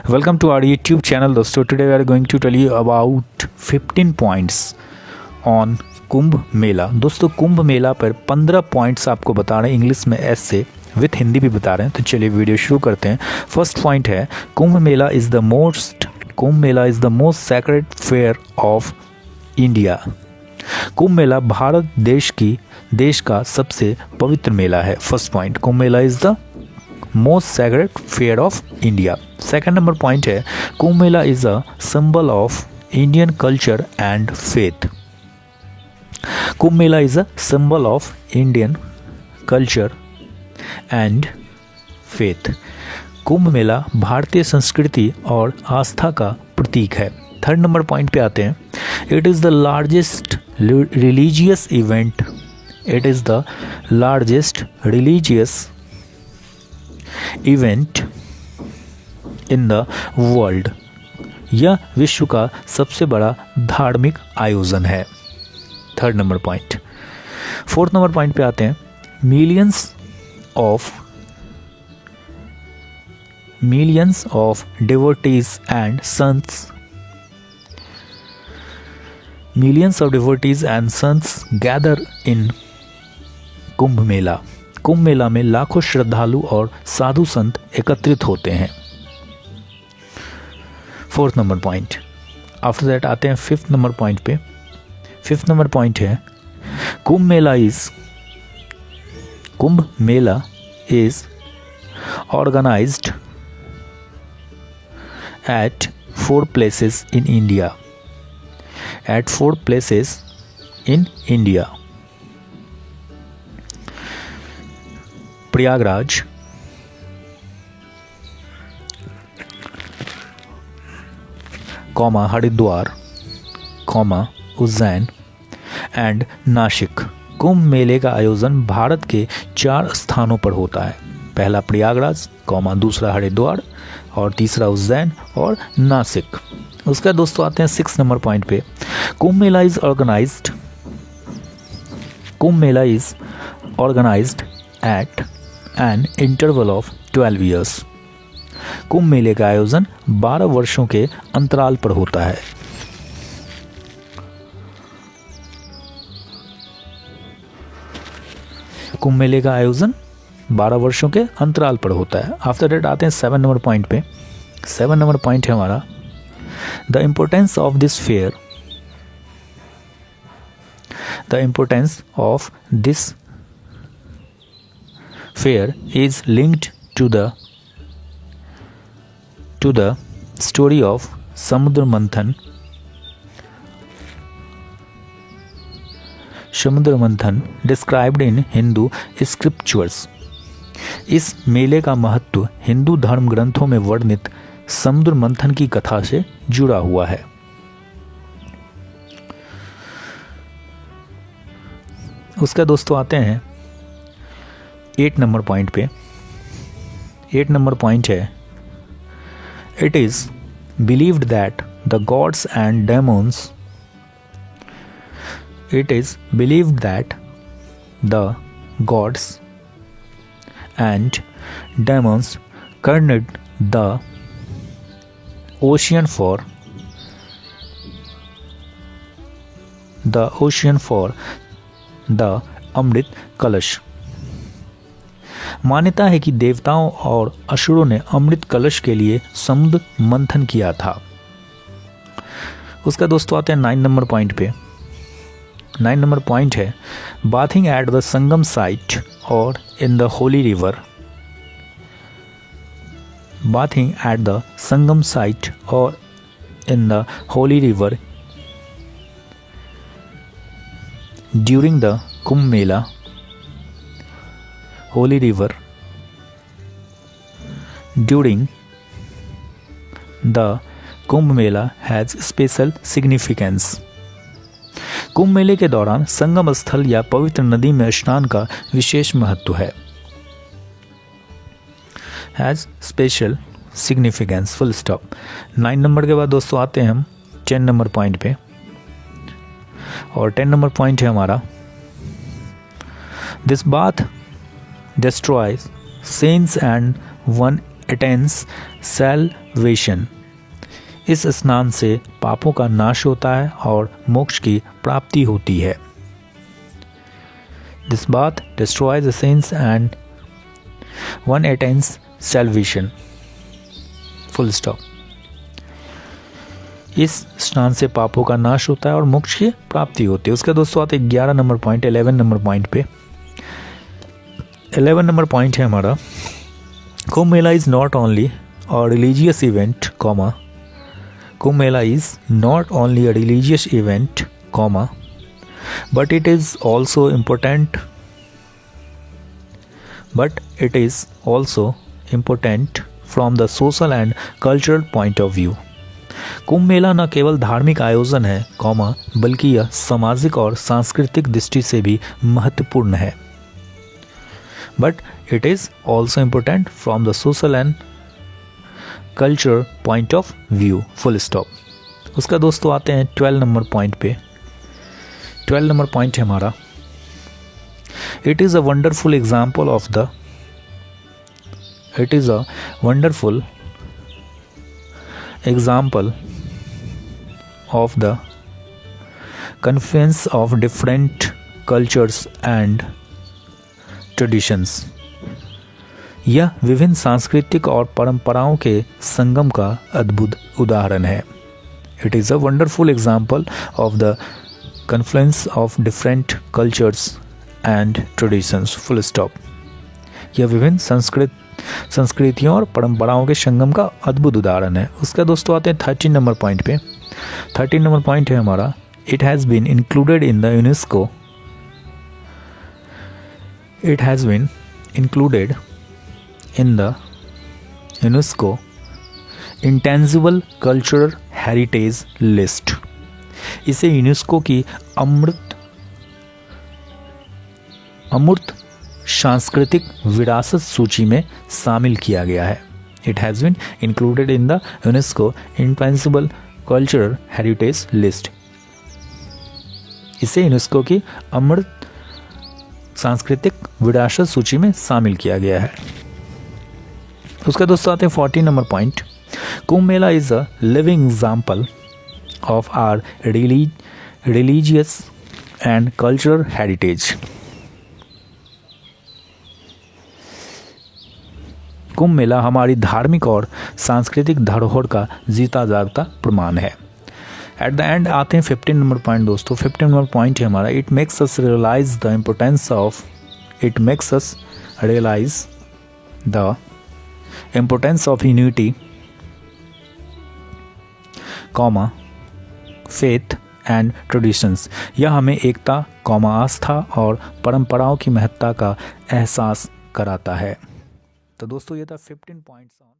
Welcome to our YouTube channel दोस्तों. Today we are going to tell you about 15 points on Kumbh Mela. दोस्तों कुंभ मेला पर 15 points आपको बता रहे हैं इंग्लिश में एस से, विथ हिंदी भी बता रहे हैं. तो चलिए वीडियो शुरू करते हैं. फर्स्ट पॉइंट है Kumbh Mela is the most sacred fair of India. Kumbh Mela Bharat देश का सबसे पवित्र मेला है. First point, Kumbh Mela is the most sacred fair of India. Second number point है Kumbh Mela is a symbol of Indian culture and faith. Kumbh Mela is a symbol of Indian culture and faith. Kumbh Mela भारतीय संस्कृति और आस्था का प्रतीक है. थर्ड नंबर पॉइंट पे आते हैं. It is the largest religious event. It is the largest religious event in the world. यह विश्व का सबसे बड़ा धार्मिक आयोजन है. Third number point. Fourth number point पे आते हैं. Millions of devotees and saints gather in Kumbh Mela. Kumbh Mela में लाखों श्रद्धालु और साधु संत एकत्रित होते हैं. Fourth number point. After that आते हैं फिफ्थ नंबर पॉइंट पे. फिफ्थ नंबर पॉइंट है Kumbh Mela is organised at 4 places in India. Prayagraj, Haridwar, Ujjain and Nashik. Kumbh मेले का आयोजन भारत के 4 स्थानों पर होता है. पहला प्रयागराज, दूसरा हरिद्वार और तीसरा उज्जैन और नासिक. उसका दोस्तों आते हैं 6 नंबर पॉइंट पे. Kumbh Mela is organised at an interval of 12 years. Kumbh मेले का आयोजन 12 वर्षों के अंतराल पर होता है. कुंभ मेले का आयोजन 12 वर्षों के अंतराल पर होता है. आफ्टर दैट आते हैं 7 नंबर पॉइंट पे. 7 नंबर पॉइंट है हमारा the importance of this fair. The importance of this fair is linked to the story of Samudra Manthan described in Hindu स्क्रिप्चुअल्स. इस मेले का महत्व हिंदू धर्म ग्रंथों में वर्णित समुद्र मंथन की कथा से जुड़ा हुआ है. उसका दोस्तों आते हैं 8 नंबर पॉइंट पे. 8 नंबर पॉइंट है it is believed that the gods and demons carried the ocean for the अमृत कलश. मान्यता है कि देवताओं और असुरों ने अमृत कलश के लिए समुद्र मंथन किया था. उसका दोस्तों आते हैं 9 नंबर पॉइंट पे. 9 नंबर पॉइंट है bathing at the Sangam site और in the holy river. Bathing at the Sangam site और in the holy river during the Kumbh Mela. Holy river during the Kumbh Mela has special significance. Kumbh मेले के दौरान संगम स्थल या पवित्र नदी में स्नान का विशेष महत्व है. Has special significance. Full stop. 9 number के बाद दोस्तों आते हैं हम 10 नंबर पॉइंट पे. और 10 नंबर पॉइंट है हमारा this bath destroys sins and one attains salvation. इस स्नान से पापों का नाश होता है और मोक्ष की प्राप्ति होती है। This bath destroys the sins and one attains salvation. Full stop. इस स्नान से पापों का नाश होता है और मोक्ष की प्राप्ति होती है। उसका दोस्तों आते 11 नंबर पॉइंट 11 नंबर पॉइंट पे। 11 नंबर पॉइंट है हमारा, Kumbh Mela is not only a religious event comma, Kumbh Mela is not only a religious event comma, but it is also important from the social and cultural point of view। Kumbh Mela न केवल धार्मिक आयोजन है comma, बल्कि यह सामाजिक और सांस्कृतिक दृष्टि से भी महत्वपूर्ण है। But it is also important from the social and culture point of view. Full stop. उसका दोस्तों आते हैं 12 नंबर पॉइंट पे। 12 नंबर पॉइंट है हमारा, it is a wonderful example of the confluence of different cultures and traditions। यह विभिन्न सांस्कृतिक और परंपराओं के संगम का अद्भुत उदाहरण है। It is a wonderful example of the confluence of different cultures and traditions। Full stop. यह विभिन्न संस्कृतियों और परंपराओं के संगम का अद्भुत उदाहरण है। उसका दोस्तों आते हैं 13 नंबर पॉइंट पे। 13 नंबर पॉइंट है हमारा, it has been included in the UNESCO, it has been included in the UNESCO intangible cultural heritage list. इसे यूनेस्को की अमूर्त सांस्कृतिक विरासत सूची में शामिल किया गया है। It has been included in the UNESCO intangible cultural heritage list. इसे यूनेस्को की अमूर्त सांस्कृतिक विरासत सूची में शामिल किया गया है। उसका दोस्तों आते हैं 14 number point, Kumbh Mela is a living example of our religious and cultural heritage। Kumbh Mela हमारी धार्मिक और सांस्कृतिक धरोहर का जीता जागता प्रमाण है। एट द एंड आते हैं 15 नंबर पॉइंट दोस्तों। 15 नंबर पॉइंट है हमारा, it makes us realise the importance of unity comma faith and traditions. यह हमें एकता कौमा आस्था और परंपराओं की महत्ता का एहसास कराता है। तो दोस्तों ये था 15 पॉइंट्स ऑन